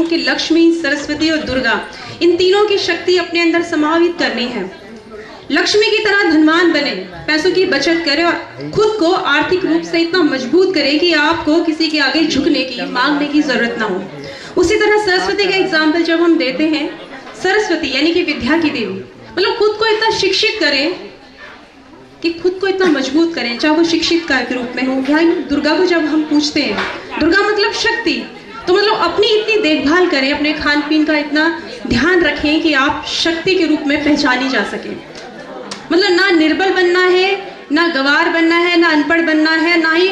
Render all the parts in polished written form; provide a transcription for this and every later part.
हूँ कि लक्ष्मी, सरस्वती और दुर्गा, इन तीनों की शक्ति अपने अंदर समाहित करनी है। लक्ष्मी की तरह धनवान बने, पैसों की बचत करें और खुद को आर्थिक रूप से इतना मजबूत करें कि आपको किसी के आगे झुकने की, मांगने की जरूरत ना हो। उसी तरह सरस्वती का एग्जाम्पल जब हम देते हैं, सरस्वती यानी कि विद्या की देवी, मतलब खुद को इतना शिक्षित करें कि खुद को इतना मजबूत करें, चाहे वो शिक्षित के रूप में हो। या दुर्गा को जब हम पूछते हैं, दुर्गा मतलब शक्ति, तो मतलब अपनी इतनी देखभाल करें, अपने खान पीन का इतना ध्यान रखें कि आप शक्ति के रूप में पहचानी जा सके। मतलब ना निर्बल बनना है, ना गवार बनना है, ना अनपढ़ बनना है, ना ही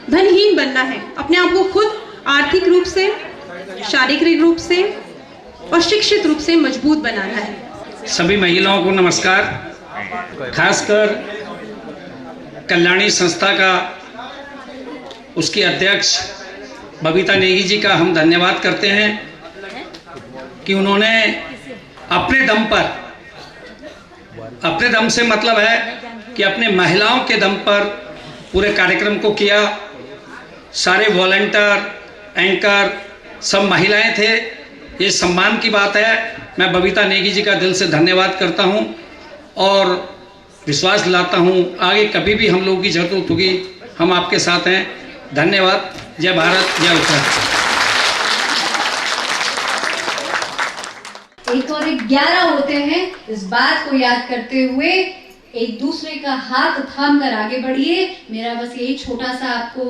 धनहीन बनना है। अपने आप को खुद आर्थिक रूप से, शारीरिक रूप से और शिक्षित रूप से मजबूत बनाना है। सभी महिलाओं को नमस्कार। खासकर कल्याणी संस्था का, उसकी अध्यक्ष बबीता नेगी जी का हम धन्यवाद करते हैं कि उन्होंने अपने दम से मतलब है कि अपने महिलाओं के दम पर पूरे कार्यक्रम को किया। सारे वॉलंटियर, एंकर सब महिलाएं थे। ये सम्मान की बात है। मैं बबीता नेगी जी का दिल से धन्यवाद करता हूं और विश्वास दिलाता हूं आगे कभी भी हम लोगों की जरूरत होगी, हम आपके साथ हैं। धन्यवाद। जय भारत, जय उत्तराखंड। एक और 11 होते हैं। इस बात को याद करते हुए एक दूसरे का हाथ थाम कर आगे बढ़िए। मेरा बस यही छोटा सा आपको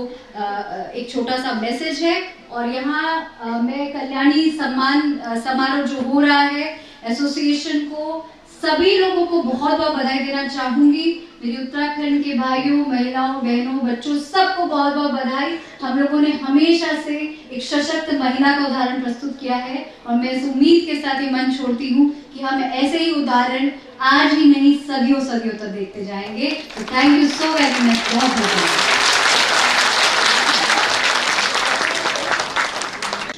एक छोटा सा मैसेज है। और यहाँ मैं कल्याणी सम्मान समारोह जो हो रहा है एसोसिएशन को, सभी लोगों को बहुत बहुत बधाई देना चाहूंगी। मेरी उत्तराखंड के भाइयों, महिलाओं, बहनों, बच्चों, सबको बहुत बहुत बधाई। हम लोगों ने हमेशा से एक सशक्त महिला का उदाहरण प्रस्तुत किया है और मैं इस उम्मीद के साथ ही मन छोड़ती हूँ कि हम ऐसे ही उदाहरण आज ही नहीं सदियों सदियों तक देखते जाएंगे। तो thank you so very much. बहुत बहुत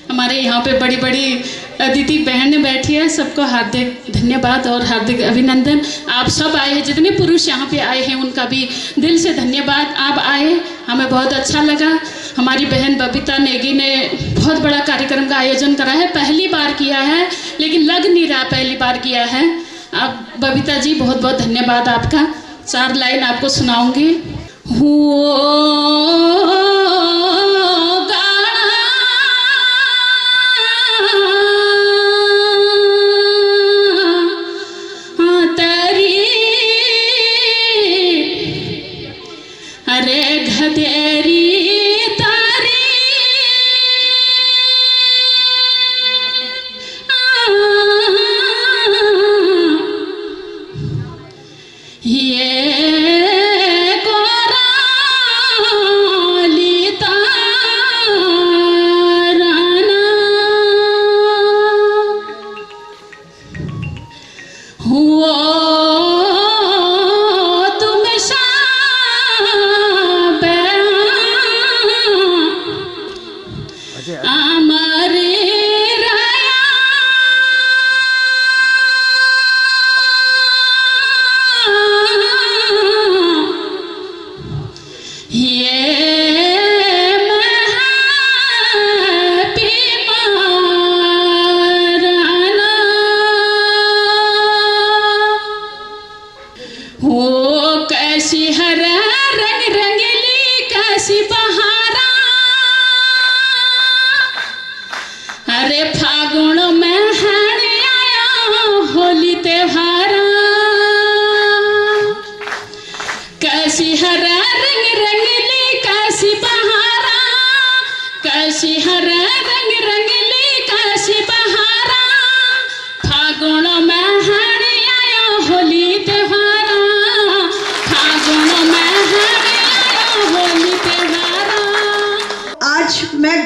हमारे यहाँ पे बड़ी बड़ी अतिथि बहनें बैठी है, सबको हार्दिक धन्यवाद और हार्दिक अभिनंदन। आप सब आए हैं, जितने पुरुष यहाँ पे आए हैं उनका भी दिल से धन्यवाद। आप आए, हमें बहुत अच्छा लगा। हमारी बहन बबीता नेगी ने बहुत बड़ा कार्यक्रम का आयोजन करा है, पहली बार किया है, लेकिन लग नहीं रहा पहली बार किया है। आप बबीता जी बहुत बहुत धन्यवाद आपका। 4 लाइन आपको सुनाऊंगी।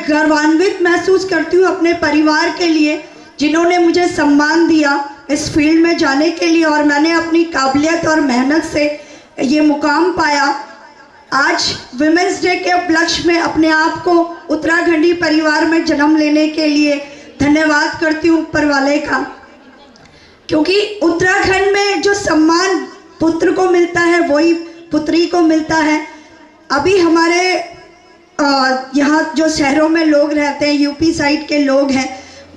गर्वान्वित महसूस करती हूँ अपने परिवार के लिए, जिन्होंने मुझे सम्मान दिया इस फील्ड में जाने के लिए और मैंने अपनी काबिलियत और मेहनत से ये मुकाम पाया। आज विमेंस डे के उपलक्ष्य में अपने आप को उत्तराखंडी परिवार में जन्म लेने के लिए धन्यवाद करती हूँ ऊपर वाले का, क्योंकि उत्तराखंड में जो सम्मान पुत्र को मिलता है वही पुत्री को मिलता है। अभी हमारे यहाँ जो शहरों में लोग रहते हैं, यूपी साइड के लोग हैं,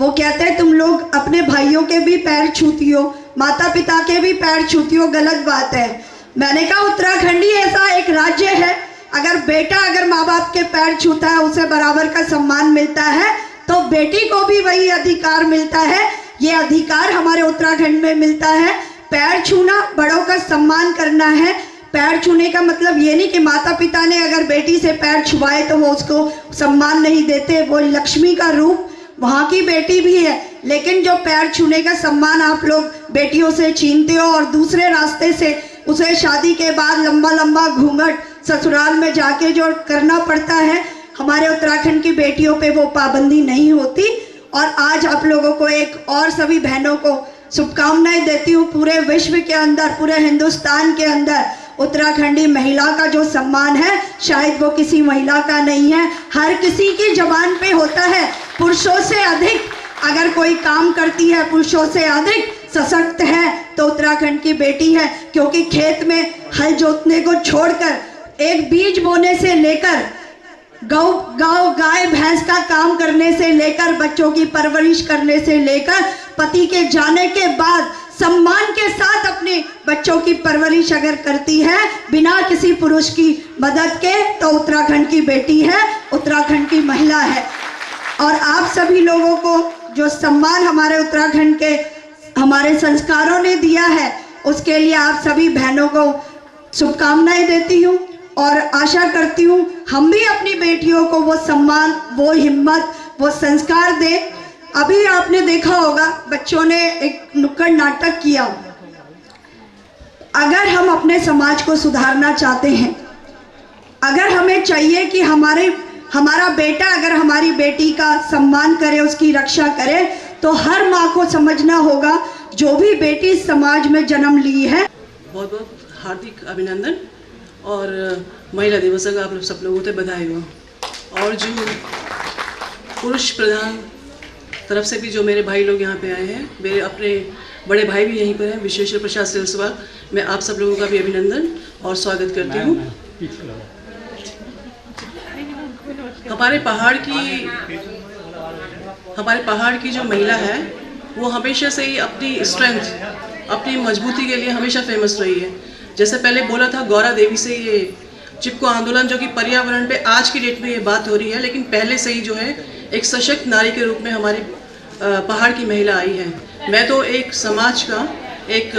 वो कहते हैं तुम लोग अपने भाइयों के भी पैर छूती हो, माता पिता के भी पैर छूती हो, गलत बात है। मैंने कहा उत्तराखंड ही ऐसा एक राज्य है, अगर माँ बाप के पैर छूता है उसे बराबर का सम्मान मिलता है, तो बेटी को भी वही अधिकार मिलता है। ये अधिकार हमारे उत्तराखंड में मिलता है। पैर छूना, बड़ों का सम्मान करना है। पैर छूने का मतलब ये नहीं कि माता पिता ने अगर बेटी से पैर छुआए तो वो उसको सम्मान नहीं देते। वो लक्ष्मी का रूप, वहाँ की बेटी भी है, लेकिन जो पैर छूने का सम्मान आप लोग बेटियों से छीनते हो और दूसरे रास्ते से उसे शादी के बाद लंबा लंबा घूंघट ससुराल में जाके जो करना पड़ता है, हमारे उत्तराखंड की बेटियों पे वो पाबंदी नहीं होती। और आज आप लोगों को एक और सभी बहनों को शुभकामनाएं देती हूँ। पूरे विश्व के अंदर, पूरे हिंदुस्तान के अंदर उत्तराखंडी महिला का जो सम्मान है, शायद वो किसी महिला का नहीं है, हर किसी की जबान पे होता है। पुरुषों से अधिक अगर कोई काम करती है, पुरुषों से अधिक सशक्त है तो उत्तराखंड की बेटी है। क्योंकि खेत में हल जोतने को छोड़कर एक बीज बोने से लेकर गाय भैंस का काम करने से लेकर बच्चों की परवरिश करने से लेकर पति के जाने के बाद सम्मान के साथ अपने बच्चों की परवरिश अगर करती है बिना किसी पुरुष की मदद के, तो उत्तराखंड की बेटी है, उत्तराखंड की महिला है। और आप सभी लोगों को जो सम्मान हमारे उत्तराखंड के हमारे संस्कारों ने दिया है, उसके लिए आप सभी बहनों को शुभकामनाएं देती हूँ और आशा करती हूँ हम भी अपनी बेटियों को वो सम्मान, वो हिम्मत, वो संस्कार दें। अभी आपने देखा होगा बच्चों ने एक नुक्कड़ नाटक किया। अगर हम अपने समाज को सुधारना चाहते हैं, अगर हमें चाहिए कि हमारा बेटा अगर हमारी बेटी का सम्मान करे, उसकी रक्षा करे, तो हर माँ को समझना होगा जो भी बेटी समाज में जन्म ली है। बहुत बहुत हार्दिक अभिनंदन और महिला दिवस का आप लोग सब लोगों को बधाई हो। और जो पुरुष प्रधान तरफ से भी जो मेरे भाई लोग यहाँ पे आए हैं, मेरे अपने बड़े भाई भी यहीं पर हैं, विश्वेश्वर प्रसाद सिलसवाल, मैं आप सब लोगों का भी अभिनंदन और स्वागत करती हूँ। हमारे पहाड़ की जो महिला है वो हमेशा से ही अपनी स्ट्रेंथ, अपनी मजबूती के लिए हमेशा फेमस रही है। जैसे पहले बोला था गौरा देवी से ये चिपको आंदोलन, जो कि पर्यावरण पे आज की डेट में ये बात हो रही है, लेकिन पहले से ही जो है एक सशक्त नारी के रूप में हमारे पहाड़ की महिला आई है। मैं तो एक समाज का, एक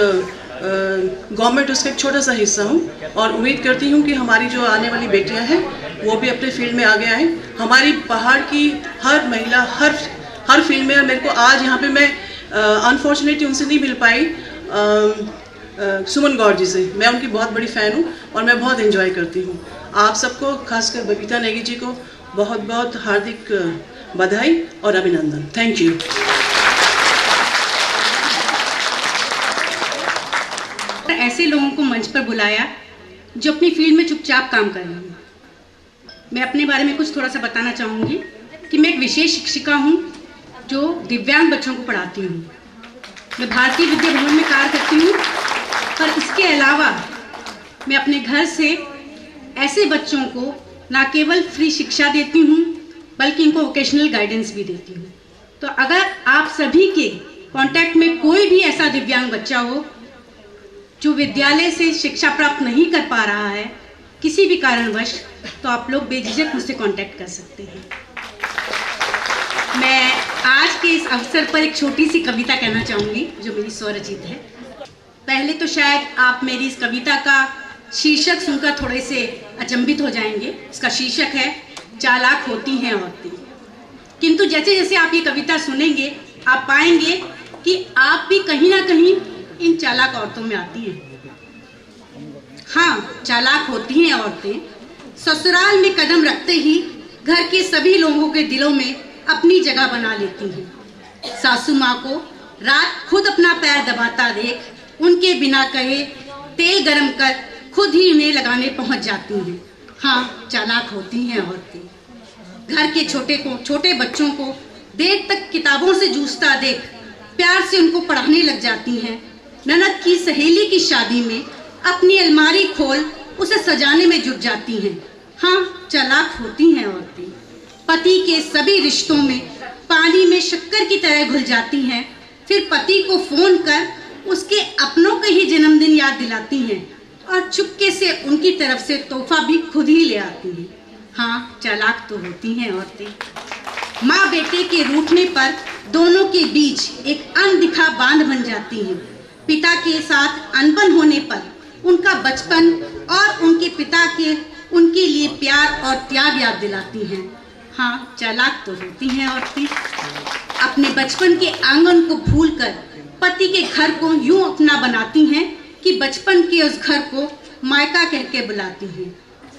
गवर्नमेंट उसका एक छोटा सा हिस्सा हूँ और उम्मीद करती हूँ कि हमारी जो आने वाली बेटियाँ हैं वो भी अपने फील्ड में आगे आएँ। हमारी पहाड़ की हर महिला हर फील्ड में, मेरे को आज यहाँ पे मैं अनफॉर्चुनेटली उनसे नहीं मिल पाई, सुमन गौर जी से, मैं उनकी बहुत बड़ी फ़ैन हूँ और मैं बहुत एंजॉय करती हूँ। आप सबको, खासकर बबीता नेगी जी को बहुत बहुत हार्दिक बधाई और अभिनंदन। Thank you. ऐसे लोगों को मंच पर बुलाया जो अपनी फील्ड में चुपचाप काम कर रहे हैं। मैं अपने बारे में कुछ थोड़ा सा बताना चाहूँगी कि मैं एक विशेष शिक्षिका हूँ जो दिव्यांग बच्चों को पढ़ाती हूँ। मैं भारतीय विद्या भवन में कार्य करती हूँ, पर इसके अलावा मैं अपने घर से ऐसे बच्चों को न केवल फ्री शिक्षा देती हूँ बल्कि इनको वोकेशनल गाइडेंस भी देती हूँ। तो अगर आप सभी के कांटेक्ट में कोई भी ऐसा दिव्यांग बच्चा हो जो विद्यालय से शिक्षा प्राप्त नहीं कर पा रहा है किसी भी कारणवश, तो आप लोग बेझिझक मुझसे कांटेक्ट कर सकते हैं। मैं आज के इस अवसर पर एक छोटी सी कविता कहना चाहूँगी जो मेरी स्वरचित है। पहले तो शायद आप मेरी इस कविता का शीर्षक सुनकर थोड़े से अचंभित हो जाएंगे। इसका शीर्षक है चालाक होती हैं औरतें। किंतु जैसे जैसे आप ये कविता सुनेंगे आप पाएंगे कि आप भी कहीं ना कहीं इन चालाक औरतों में आती हैं। हाँ, चालाक होती हैं औरतें। ससुराल में कदम रखते ही घर के सभी लोगों के दिलों में अपनी जगह बना लेती हैं। सासू माँ को रात खुद अपना पैर दबाता देख उनके बिना कहे तेल गरम कर खुद ही उन्हें लगाने पहुंच जाती हैं। हाँ, चालाक होती हैं औरतें। घर के छोटे बच्चों को देर तक किताबों से जूझता देख प्यार से उनको पढ़ाने लग जाती हैं। ननद की सहेली की शादी में अपनी अलमारी खोल उसे सजाने में जुट जाती हैं। हाँ, चालाक होती हैं औरतें। पति के सभी रिश्तों में पानी में शक्कर की तरह घुल जाती हैं, फिर पति को फोन कर उसके अपनों का ही जन्मदिन याद दिलाती हैं और चुपके से उनकी तरफ से तोहफा भी खुद ही ले आती हैं। हाँ, चालाक तो होती हैं औरतें। माँ बेटे के रूठने पर दोनों के बीच एक अनदिखा बांध बन जाती हैं। पिता के साथ अनबन होने पर उनका बचपन और उनके पिता के उनके लिए प्यार और त्याग याद दिलाती हैं। हाँ, चालाक तो होती हैं औरतें। अपने बचपन के आंगन को भूलकर पति के घर को यूं अपना बनाती हैं कि बचपन के उस घर को मायका कह के बुलाती हैं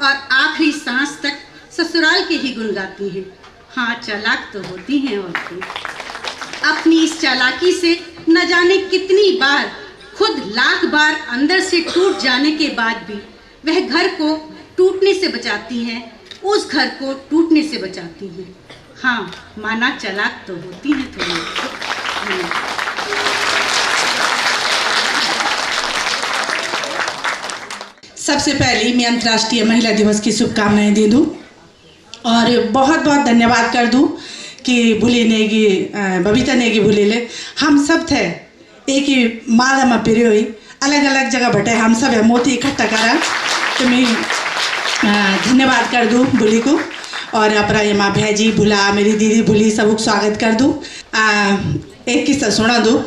और आखिरी सांस तक ससुराल के ही गुण गाती हैं। हाँ, चालाक तो होती हैं औरतें। अपनी इस चालाकी से न जाने कितनी बार, खुद लाख बार अंदर से टूट जाने के बाद भी वह घर को टूटने से बचाती हैं, उस घर को टूटने से बचाती हैं। हाँ, माना चालाक तो होती हैं थोड़ी। सबसे पहले मैं अंतर्राष्ट्रीय महिला दिवस की शुभकामनाएं दे दूं और बहुत बहुत धन्यवाद कर दूं कि भूले नेगी बबीता नेगी भूले ले हम सब थे एक ही माला में पिरे हुई अलग अलग जगह बटे हम सब मोती इकट्ठा करा। तो मैं धन्यवाद कर दूं भूली को और अपना ये माँ भैजी भूला मेरी दीदी भूली सबको स्वागत कर दूं। एक किस्सा सुना दूं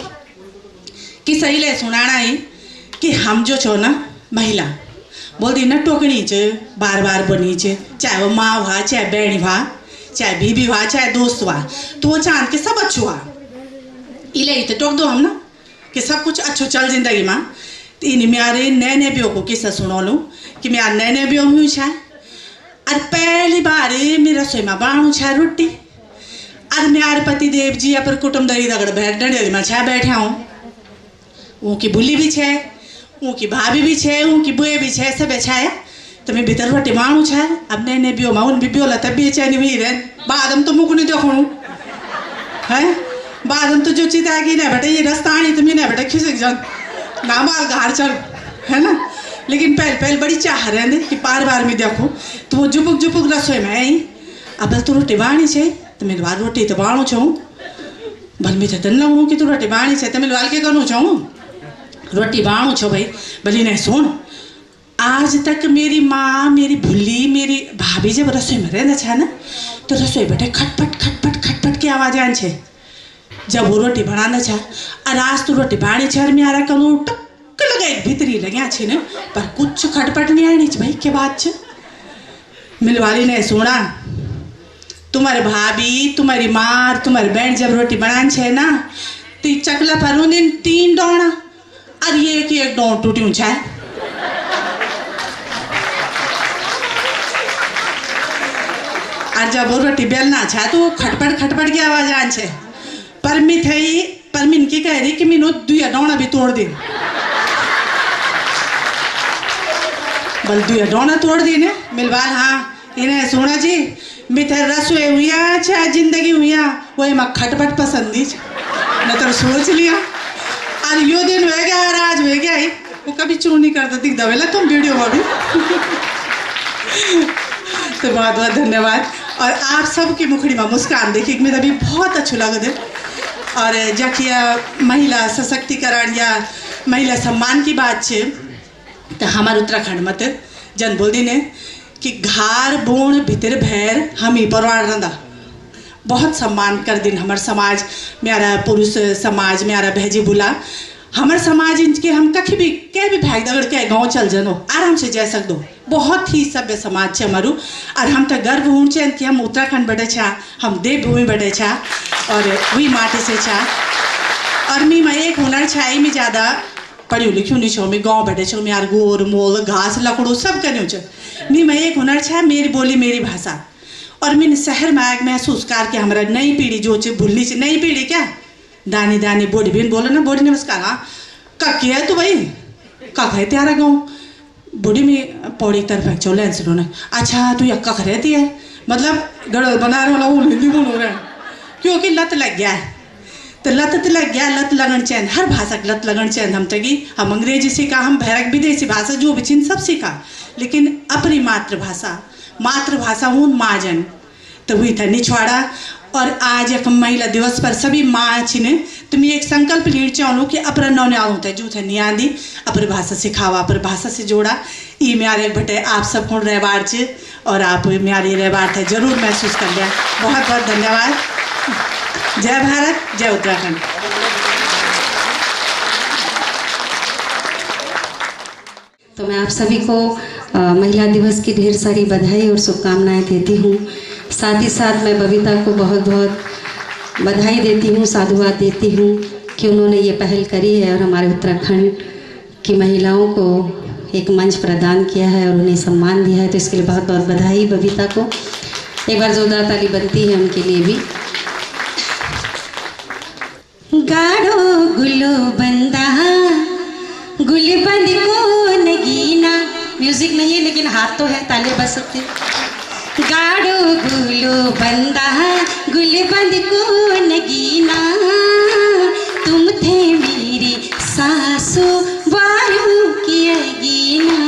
कि सही ले सुनाना ही कि हम जो छो ना महिला बोलती ना टोकनी च बार बार बनी च, चाहे वो माँ हुआ चाहे बहनी हुआ चाहे बीबी हुआ चाहे दोस्त हुआ, तो वो चांद के सब अच्छो हुआ इले तो टोक दो हम ना कि सब कुछ अच्छो चल जिंदगी में। तो इन मेरे नए नए ब्यो को किस्सा सुना लूँ कि मैं नए नए ब्यो हुई छा और पहली बार मेरा रसोई में बाणू छा रोटी और मेरे पति देव जी पर कुटुंब दरी दगड़ डंडे में छा बैठे हूँ। उनकी बुली भी छे, उनकी भाभी भी छे, उनकी बुए भी छे, सब छाया। तो मैं भीतर रोटी माणू छा। अब नए नए ब्यो में उन भी ब्यो लता बेचैनी हुई रहे बाद हम तो मुख नहीं देखो है बाद हम तो जो चीज आगे ना बेटा ये रास्ता आनी तो मैं बेटा खिसक जाऊँ ना माल घर चल है ना। लेकिन पहले बड़ी चाह रहे कि बार बार में देखो तो वो जुपुक जुपुक रसोई में आई। अब तो रोटी बाणी छे तो मैं बार रोटी तो बाणू छूँ भल मैं तो लगूँ कि तू रोटी बाणी छे तो मैं वाल के करूँ चाहूँ रोटी बाणू छो भाई भली नहीं सुन। आज तक मेरी माँ मेरी भुल्ली मेरी भाभी जब रसोई में रहना छा ना तो रसोई बेटे खटपट खटपट खटपट की आवाज आन छे जब वो रोटी बनाना छा। और आज तो रोटी बाणी छे मेरा कलू टक लगा भीतरी लग्या छे ने पर कुछ खटपट नहीं आनी भाई के बात छे। मिलवाली ने सुना तुम्हारे भाभी तुम्हारी माँ तुम्हारी बहन जब रोटी बनान छे ना तो चकला पर दिन 3 डोना और ये कि एक डोन टूटी छा। और जब वो रोटी बेलना छा तो खटपट खटपट की आवाज आन छे पर मिन की कह रही कि मीनू 2 डोना भी तोड़ दे बल 2 डोना तोड़ दी ने मिलवाल। हाँ इन्हें सुना जी मिथे रसोई हुआ चाहे जिंदगी हुआ वही मैं खटपट पसंद ही न तो सोच लिया और यो दिन हो गया और आज हो गया ही वो कभी चूँ नहीं करता दिख दवेला तुम वीडियो में भी तो बहुत बहुत धन्यवाद। और आप सबकी मुखड़ी में मुस्कान देखिए मेरा भी बहुत अच्छा लगा दे। और जखिया महिला सशक्तिकरण या महिला सम्मान की बात है तो हमारे उत्तराखंड में तो जन बोल दी ने कि घार बोण भीतर भैर हम ही परवार रंदा बहुत सम्मान कर दिन हमारे समाज मेरा पुरुष समाज मेरा भैजी बुला हमारे समाज इनके हम कभी भी क्या भी भाग दगड़ के गाँव चल जनो आराम से जा सक दो बहुत ही सभ्य समाज है हमारू। और हम तो गर्व हूँ चैन कि हम उत्तराखंड बैठे छा हम देवभूमि बैठे छा और वही माटी से छा। और मैं एक हुनर छाई में ज़्यादा पढ़ी लिखी नहीं छो मैं गाँव बैठे छो मैं गोर मोल घास लकड़ो सब करने छो मैं एक हुनर छा मेरी बोली मेरी भाषा। और मैंने शहर में आग महसूस कर के हमारा नई पीढ़ी जो भूली से नई पीढ़ी क्या दानी दानी बोड़ी बहन बोलो ना बोड़ी नमस्कार। हाँ ककी है तो भाई कख है त्यारा गाँव बूढ़ी में पौड़ी तरफ चो लेंस ने अच्छा तू यह कख रहती है मतलब गड़ल बना रहा वो हिंदी बोल रहा है क्योंकि लत लग गया है तो लत लग गया लत लगन चैन हर भाषा की लत लगन चैन हम तकी हम अंग्रेजी सीखा हम भैरक विदेशी भाषा जो भी चिन्ह सब सीखा लेकिन अपनी मातृभाषा हूँ माँ जन तो हुई था निछवाड़ा। और आज एक महिला दिवस पर सभी माँ छिने तुम्हें एक संकल्प लीड चाहूँ कि अपर नौने आऊँ थे जो थे नियादी अपर भाषा सिखावा, अपर भाषा से जोड़ा। ये म्यारे बटे आप सब को रहबार चे और आप म्यारे रहबार थे जरूर महसूस कर लिया। बहुत बहुत धन्यवाद। जय भारत, जय उत्तराखंड। तो मैं आप सभी को महिला दिवस की ढेर सारी बधाई और शुभकामनाएं देती हूँ। साथ ही साथ मैं बबीता को बहुत बहुत बधाई देती हूँ, साधुवाद देती हूँ कि उन्होंने ये पहल करी है और हमारे उत्तराखंड की महिलाओं को एक मंच प्रदान किया है और उन्हें सम्मान दिया है। तो इसके लिए बहुत बहुत बधाई बबीता को। एक बार जोरदार ताली बनती है उनके लिए भी। गाढ़ो गुलो बंदा गुलबंद को नगीना, म्यूजिक नहीं है लेकिन हाथ तो है, ताली बज सकती है। गाढ़ो गुलो बंदा गुलबंद को नगीना, तुम थे मेरी सासू बारू की अगीना।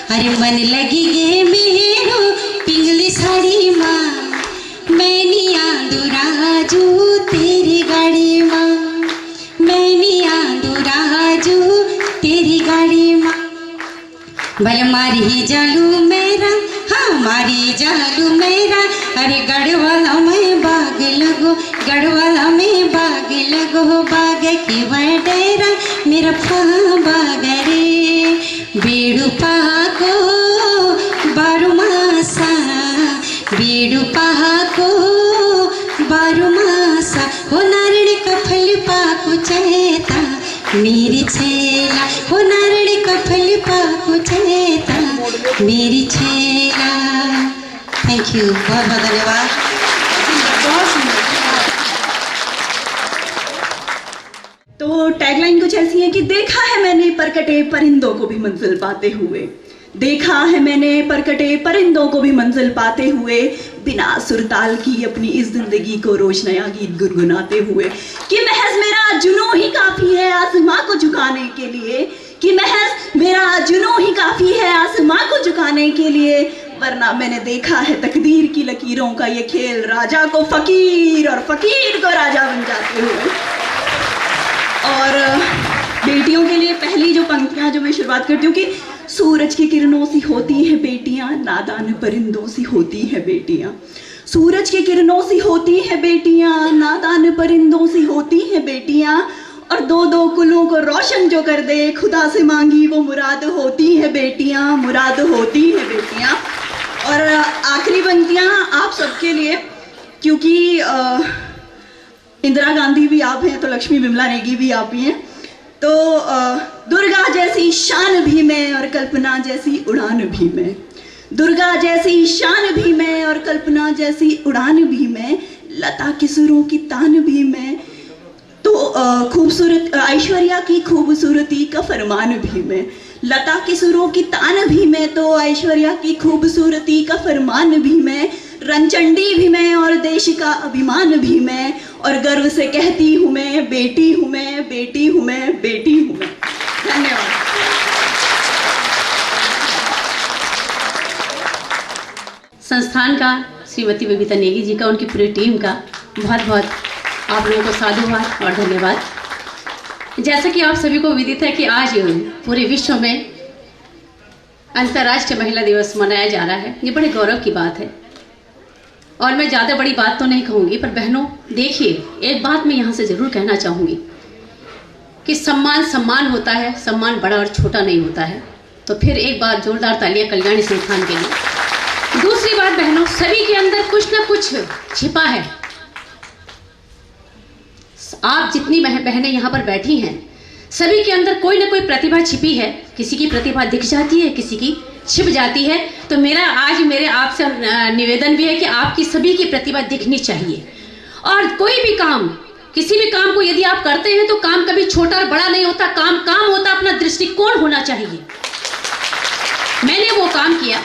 अरे मन लगी गे मेरो पिंगली साड़ी माँ, मैनी आंदू राजू तेरी गाड़ी माँ, मैनी आंदू राजू तेरी गाड़ी माँ। भले मारी ही जालू मेरा, हाँ मारी जालू मेरा। अरे गढ़वाला में बाग लगो, गढ़वाला में बाग लगो, बाग की वडेरा मेरा बाग रे। बेड़ू पाको बारू मासा, बेड़ू पाको बारू मासा, हो नारड़ी का फल पाको चेता मेरी छेला, हो नारड़ी का फल पाको चेता मेरी छेला। थैंक यू, बहुत बहुत धन्यवाद। तो टैगलाइन कुछ ऐसी है कि देखा है मैंने परकटे परिंदों को भी मंजिल पाते हुए, देखा है मैंने परकटे परिंदों को भी मंजिल पाते हुए, बिना सुरताल की अपनी इस जिंदगी को रोज नया गीत गुनगुनाते हुए, कि महज मेरा जुनून ही काफी है आसमां को झुकाने के लिए, कि महज मेरा जुनून ही काफी है आसमां को झुकाने के लिए, वरना मैंने देखा है तकदीर की लकीरों का ये खेल, राजा को फकीर और फकीर को राजा बन जाते हुए। और बेटियों के लिए पहली जो पंक्तियां जो मैं शुरुआत करती हूँ कि सूरज की किरणों सी होती हैं बेटियां, नादान परिंदों सी होती हैं बेटियां। सूरज की किरणों सी होती हैं बेटियां, नादान परिंदों सी होती हैं बेटियां, और दो दो कुलों को रोशन जो कर दे, खुदा से मांगी वो मुराद होती है बेटियां, मुराद होती है बेटियां। और आखिरी पंक्तियां आप सबके लिए, क्योंकि इंदिरा गांधी भी आप हैं तो लक्ष्मी विमला नेगी भी आप ही हैं। तो दुर्गा जैसी शान भी मैं और कल्पना जैसी उड़ान भी मैं, दुर्गा जैसी शान भी मैं और कल्पना जैसी उड़ान भी मैं, लता के सुरों की तान भी मैं, तो खूबसूरत ऐश्वर्या की खूबसूरती का फरमान भी मैं, लता के सुरों की तान भी मैं, तो ऐश्वर्या की खूबसूरती का फरमान भी मैं, रंचंडी भी मैं और देश का अभिमान भी मैं, और गर्व से कहती हूँ मैं बेटी हूँ मैं, बेटी हूँ मैं, बेटी हूँ मैं। धन्यवाद। संस्थान का, श्रीमती बबीता नेगी जी का, उनकी पूरी टीम का बहुत बहुत आप लोगों को साधुवाद और धन्यवाद। जैसा कि आप सभी को विदित है कि आज पूरे विश्व में अंतर्राष्ट्रीय महिला दिवस मनाया जा रहा है। ये बड़े गौरव की बात है और मैं ज़्यादा बड़ी बात तो नहीं कहूँगी, पर बहनों देखिए, एक बात मैं यहाँ से ज़रूर कहना चाहूँगी कि सम्मान सम्मान होता है, सम्मान बड़ा और छोटा नहीं होता है। तो फिर एक बार जोरदार तालियां कल्याणी संस्थान के लिए। दूसरी बात बहनों, सभी के अंदर कुछ ना कुछ छिपा है। आप जितनी बहनें यहाँ पर बैठी हैं, सभी के अंदर कोई ना कोई प्रतिभा छिपी है। किसी की प्रतिभा दिख जाती है, किसी की छिप जाती है। तो मेरा आज मेरे आपसे निवेदन भी है कि आपकी सभी की प्रतिभा दिखनी चाहिए। और कोई भी काम, किसी भी काम को यदि आप करते हैं तो काम कभी छोटा और बड़ा नहीं होता, काम होता, अपना दृष्टिकोण होना चाहिए। मैंने वो काम किया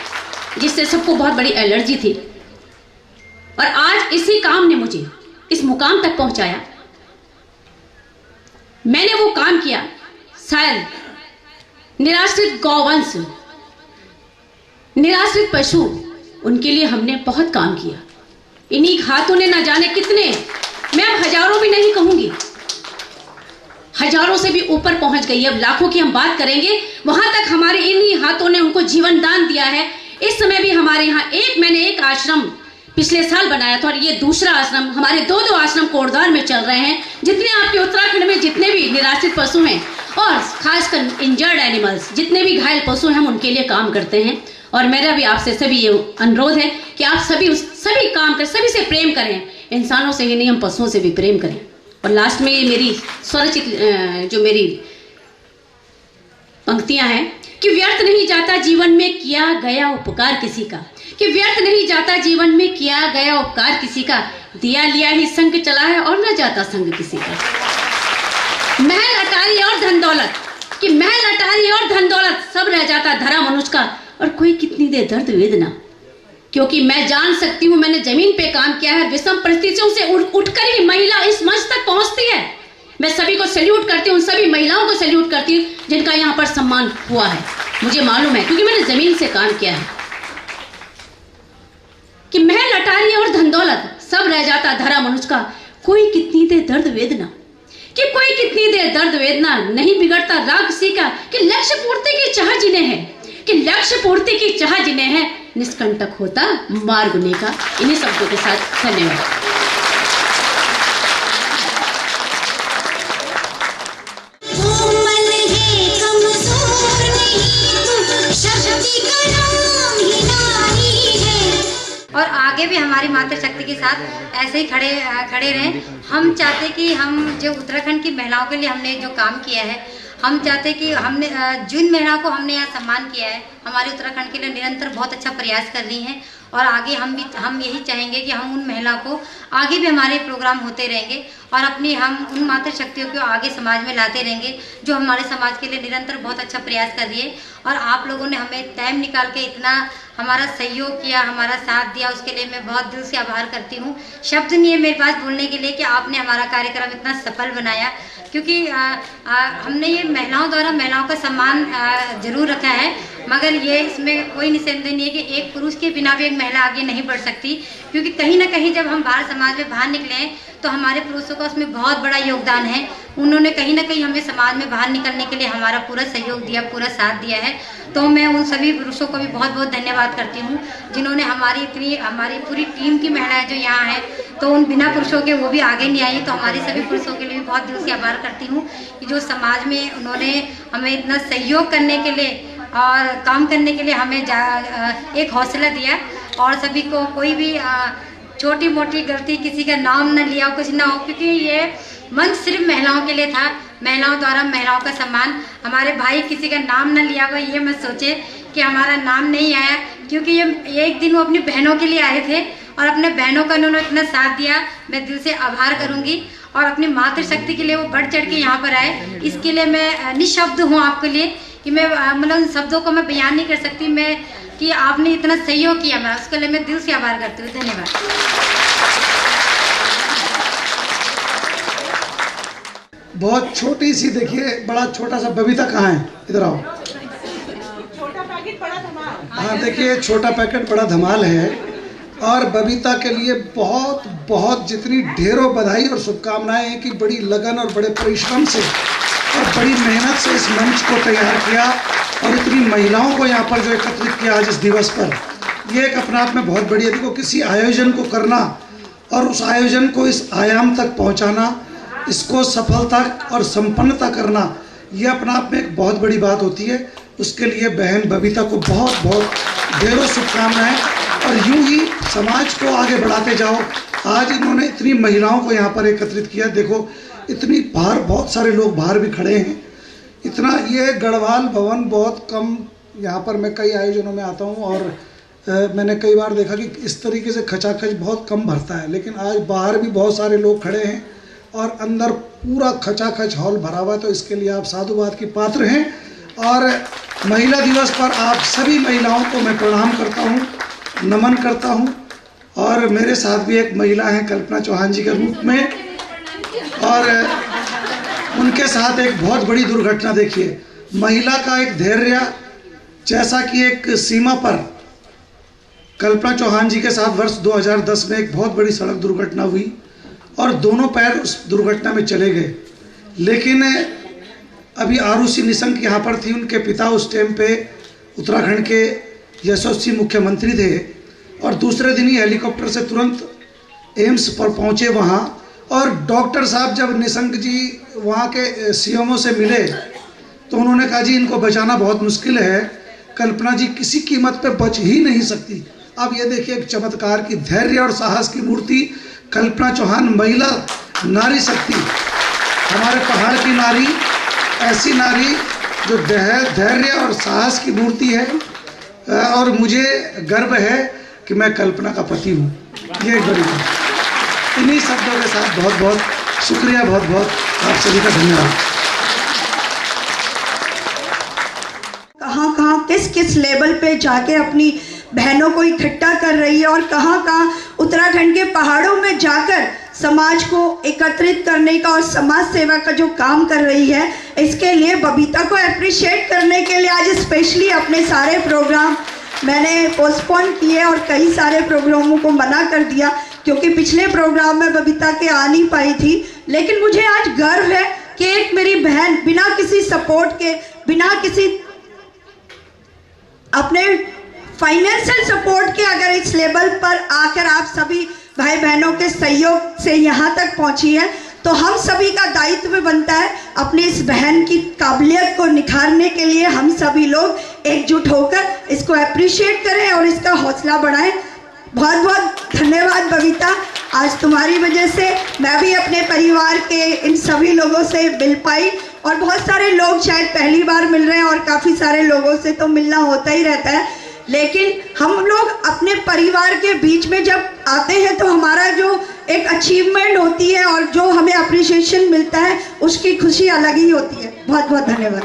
जिससे सबको बहुत बड़ी एलर्जी थी और आज इसी काम ने मुझे इस मुकाम तक पहुंचाया। मैंने वो काम किया, शायद निराश्रित गौवंश, निराश्रित पशु, उनके लिए हमने बहुत काम किया। इन्हीं हाथों ने ना जाने कितने, मैं अब हजारों भी नहीं कहूंगी, हजारों से भी ऊपर पहुंच गई, अब लाखों की हम बात करेंगे, वहां तक हमारे इन्हीं हाथों ने उनको जीवन दान दिया है। इस समय भी हमारे यहाँ मैंने एक आश्रम पिछले साल बनाया था और ये दूसरा आश्रम, हमारे दो आश्रम कोटद्वार में चल रहे हैं। जितने आपके उत्तराखंड में जितने भी निराश्रित पशु हैं और खासकर इंजर्ड एनिमल्स, जितने भी घायल पशु हैं, हम उनके लिए काम करते हैं। और मेरा भी आपसे सभी ये अनुरोध है कि आप सभी काम करें, सभी से प्रेम करें, इंसानों से ही नहीं, हम पशुओं से भी प्रेम करें। और लास्ट में ये मेरी स्वरचित जो मेरी पंक्तियां हैं कि व्यर्थ नहीं जाता जीवन में किया गया उपकार किसी का, कि व्यर्थ नहीं जाता जीवन में किया गया उपकार किसी का, दिया लिया ही संग चला है और न जाता संग किसी का। महल अटारी और धन दौलत, कि महल अटारी और धन दौलत सब रह जाता धरा मनुष्य का, और कोई कितनी दे दर्द वेदना। क्योंकि मैं जान सकती हूँ, मैंने जमीन पे काम किया है, विषम परिस्थितियों से उठकर ही महिला इस मंच तक पहुंचती है। मैं सभी को सैल्यूट करती हूँ, उन सभी महिलाओं को सैल्यूट करती हूँ जिनका यहाँ पर सम्मान हुआ है, मुझे मालूम है क्योंकि मैंने जमीन से काम किया है। कि महल अटारी और धन दौलत सब रह जाता धरा मनुष्य का, कोई कितनी देर दर्द वेदना, कि कोई कितनी देर दर्द वेदना, नहीं बिगड़ता राग किसी का, कि लक्ष्य पूर्ति की चाह जिन्हें है, कि लक्ष्य पूर्ति की चाह जिन्हें है, निष्कंटक होता मार्ग उन्हीं का। इन्हीं शब्दों के साथ धन्यवाद। और आगे भी हमारी मातृशक्ति के साथ ऐसे ही खड़े रहें। हम चाहते कि हम जो उत्तराखंड की महिलाओं के लिए हमने जो काम किया है, हम चाहते कि हमने जिन महिलाओं को हमने यहाँ सम्मान किया है, हमारे उत्तराखंड के लिए निरंतर बहुत अच्छा प्रयास कर रही हैं। और आगे हम यही चाहेंगे कि हम उन महिलाओं को आगे भी हमारे प्रोग्राम होते रहेंगे और हम उन मातृशक्तियों को आगे समाज में लाते रहेंगे जो हमारे समाज के लिए निरंतर बहुत अच्छा प्रयास कर रही है। और आप लोगों ने हमें टाइम निकाल के इतना हमारा सहयोग किया, हमारा साथ दिया, उसके लिए मैं बहुत दिल से आभार करती हूँ। शब्द नहीं है मेरे पास बोलने के लिए कि आपने हमारा कार्यक्रम इतना सफल बनाया, क्योंकि हमने ये महिलाओं द्वारा महिलाओं का सम्मान जरूर रखा है, मगर ये इसमें कोई निसंदेह नहीं है कि एक पुरुष के बिना भी एक महिला आगे नहीं बढ़ सकती। क्योंकि कहीं ना कहीं जब हम बाहर समाज में बाहर निकले हैं तो हमारे पुरुषों का उसमें बहुत बड़ा योगदान है। उन्होंने कहीं ना कहीं हमें समाज में बाहर निकलने के लिए हमारा पूरा सहयोग दिया, पूरा साथ दिया है। तो मैं उन सभी पुरुषों को भी बहुत बहुत धन्यवाद करती हूँ जिन्होंने हमारी पूरी टीम की महिलाएं जो यहाँ हैं, तो उन बिना पुरुषों के वो भी आगे नहीं आई। तो हमारे सभी पुरुषों के लिए भी बहुत दिल से आभार करती हूँ कि जो समाज में उन्होंने हमें इतना सहयोग करने के लिए और काम करने के लिए हमें एक हौसला दिया। और सभी को कोई भी छोटी मोटी गलती, किसी का नाम न लिया, कुछ ना हो, क्योंकि ये मंच सिर्फ महिलाओं के लिए था, महिलाओं द्वारा महिलाओं का सम्मान। हमारे भाई किसी का नाम न लिया हुआ, ये मत सोचे कि हमारा नाम नहीं आया, क्योंकि ये एक दिन वो अपनी बहनों के लिए आए थे और अपने बहनों का उन्होंने इतना साथ दिया। मैं दिल से आभार करूँगी और अपनी मातृशक्ति के लिए वो बढ़ चढ़ के यहाँ पर आए, इसके लिए मैं निशब्द हूँ आपके लिए कि मैं मतलब उन शब्दों को मैं बयान नहीं कर सकती मैं कि आपने इतना सहयोग किया, मैं उसके लिए मैं दिल से आभार करती हूँ। धन्यवाद। बहुत छोटी सी, देखिए बड़ा छोटा सा। बबीता कहाँ है? इधर आओ। छोटा पैकेट बड़ा धमाल। हाँ देखिए, छोटा पैकेट बड़ा धमाल है। और बबीता के लिए बहुत बहुत जितनी ढेरों बधाई और शुभकामनाएं हैं कि बड़ी लगन और बड़े परिश्रम से और बड़ी मेहनत से इस मंच को तैयार किया और इतनी महिलाओं को यहाँ पर जो एकत्रित किया आज इस दिवस पर, ये एक अपने आप में बहुत बड़ी है। देखो, किसी आयोजन को करना और उस आयोजन को इस आयाम तक पहुँचाना, इसको सफलता और संपन्नता करना, ये अपने आप में एक बहुत बड़ी बात होती है। उसके लिए बहन बबीता को बहुत बहुत ढेरों शुभकामनाएं और यूं ही समाज को आगे बढ़ाते जाओ। आज इन्होंने इतनी महिलाओं को यहाँ पर एकत्रित किया। देखो, इतनी बाहर बहुत सारे लोग बाहर भी खड़े हैं। इतना ये गढ़वाल भवन बहुत कम, यहाँ पर मैं कई आयोजनों में आता हूँ और मैंने कई बार देखा कि इस तरीके से खचाखच बहुत कम भरता है, लेकिन आज बाहर भी बहुत सारे लोग खड़े हैं और अंदर पूरा खचाखच हॉल भरा हुआ है। तो इसके लिए आप साधुवाद की पात्र हैं। और महिला दिवस पर आप सभी महिलाओं को मैं प्रणाम करता हूँ, नमन करता हूँ। और मेरे साथ भी एक महिला हैं कल्पना चौहान जी के रूप में, और उनके साथ एक बहुत बड़ी दुर्घटना। देखिए, महिला का एक धैर्य, जैसा कि एक सीमा पर कल्पना चौहान जी के साथ वर्ष 2010 में एक बहुत बड़ी सड़क दुर्घटना हुई और दोनों पैर उस दुर्घटना में चले गए। लेकिन अभी आरुषि निशंक यहाँ पर थी, उनके पिता उस टाइम पे उत्तराखंड के यशस्वी मुख्यमंत्री थे और दूसरे दिन ही हेलीकॉप्टर से तुरंत एम्स पर पहुँचे वहाँ। और डॉक्टर साहब जब निशंक जी वहाँ के सीएमओ से मिले तो उन्होंने कहा जी इनको बचाना बहुत मुश्किल है, कल्पना जी किसी कीमत पे बच ही नहीं सकती। अब ये देखिए एक चमत्कार की धैर्य और साहस की मूर्ति कल्पना चौहान, महिला नारी शक्ति, हमारे पहाड़ की नारी, ऐसी नारी जो धैर्य और साहस की मूर्ति है। और मुझे गर्व है कि मैं कल्पना का पति हूँ। ये एक बड़ी बात। इन्हीं शब्दों के साथ बहुत बहुत शुक्रिया, बहुत बहुत आप सभी का धन्यवाद। कहाँ किस किस लेवल पे जाके अपनी बहनों को इकट्ठा कर रही है और कहाँ उत्तराखंड के पहाड़ों में जाकर समाज को एकत्रित करने का और समाज सेवा का जो काम कर रही है, इसके लिए बबीता को अप्रिशिएट करने के लिए आज स्पेशली अपने सारे प्रोग्राम मैंने पोस्टपोन किए और कई सारे प्रोग्रामों को मना कर दिया क्योंकि पिछले प्रोग्राम में बबीता के आ नहीं पाई थी। लेकिन मुझे आज गर्व है कि एक मेरी बहन बिना किसी सपोर्ट के, बिना किसी अपने फाइनेंशियल सपोर्ट के अगर इस लेवल पर आकर आप सभी भाई बहनों के सहयोग से यहाँ तक पहुँची है, तो हम सभी का दायित्व बनता है अपनी इस बहन की काबिलियत को निखारने के लिए हम सभी लोग एकजुट होकर इसको अप्रिशिएट करें और इसका हौसला बढ़ाएं। बहुत बहुत धन्यवाद बबीता, आज तुम्हारी वजह से मैं भी अपने परिवार के इन सभी लोगों से मिल पाई और बहुत सारे लोग शायद पहली बार मिल रहे हैं और काफ़ी सारे लोगों से तो मिलना होता ही रहता है, लेकिन हम लोग अपने परिवार के बीच में जब आते हैं तो हमारा जो एक अचीवमेंट होती है और जो हमें अप्रिशिएशन मिलता है उसकी खुशी अलग ही होती है। बहुत बहुत धन्यवाद।